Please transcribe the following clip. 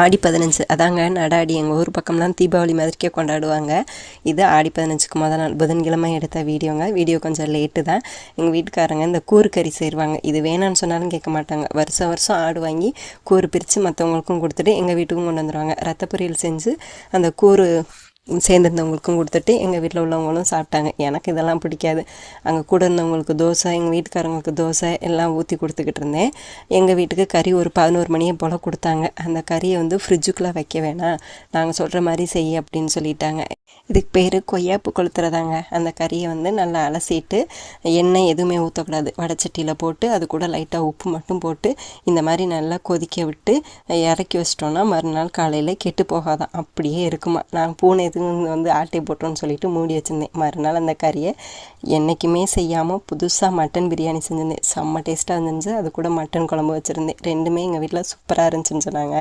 ஆடி 15 அதாங்க நடாடி. எங்கள் ஊர் பக்கம்லாம் தீபாவளி மாதிரிக்கே கொண்டாடுவாங்க. இது ஆடி 15க்கு முதல் நாள் புதன்கிழமை எடுத்த வீடியோங்க. வீடியோ கொஞ்சம் லேட்டு தான். எங்கள் வீட்டுக்காரங்க இந்த கூறு கறி செய்வாங்க. இது வேணான்னு சொன்னாலும் கேட்க மாட்டாங்க. வருஷம் வருஷம் ஆடு வாங்கி கூறு பிரித்து மற்றவங்களுக்கும் கொடுத்துட்டு எங்கள் வீட்டுக்கும் கொண்டு வந்துடுவாங்க. ரத்த பொரியல் செஞ்சு அந்த கூறு சேர்ந்துருந்தவங்களுக்கும் கொடுத்துட்டு எங்கள் வீட்டில் உள்ளவங்களும் சாப்பிட்டாங்க. எனக்கு இதெல்லாம் பிடிக்காது. அங்கே கூட இருந்தவங்களுக்கு தோசை, எங்கள் வீட்டுக்காரங்களுக்கு தோசை எல்லாம் ஊற்றி கொடுத்துக்கிட்டு இருந்தேன். எங்கள் வீட்டுக்கு கறி ஒரு 11 மணியை போல் கொடுத்தாங்க. அந்த கறியை ஃப்ரிட்ஜுக்குள்ளே வைக்க வேணாம், நாங்கள் சொல்கிற மாதிரி செய்ய அப்படின்னு சொல்லிட்டாங்க. இதுக்கு பேர் கொய்யாப்பு கொளுத்துறதாங்க. அந்த கறியை நல்லா அலசிட்டு எண்ணெய் எதுவுமே ஊற்றக்கூடாது. வடைச்சட்டியில் போட்டு அது கூட லைட்டாக உப்பு மட்டும் போட்டு இந்த மாதிரி நல்லா கொதிக்க விட்டு இறக்கி வச்சிட்டோன்னா மறுநாள் காலையில் கெட்டு போகாதான், அப்படியே இருக்குமா. நான் பூனை எதுவும் ஆட்டை போட்டோன்னு சொல்லிட்டு மூடி வச்சுருந்தேன். மறுநாள் அந்த கறியை என்றைக்குமே செய்யாமல் புதுசாக மட்டன் பிரியாணி செஞ்சுருந்தேன். செம்ம டேஸ்ட்டாக இருந்துச்சு. அது கூட மட்டன் குழம்பு வச்சுருந்தேன். ரெண்டுமே எங்கள் வீட்டில் சூப்பராக இருந்துச்சுன்னு சொன்னாங்க.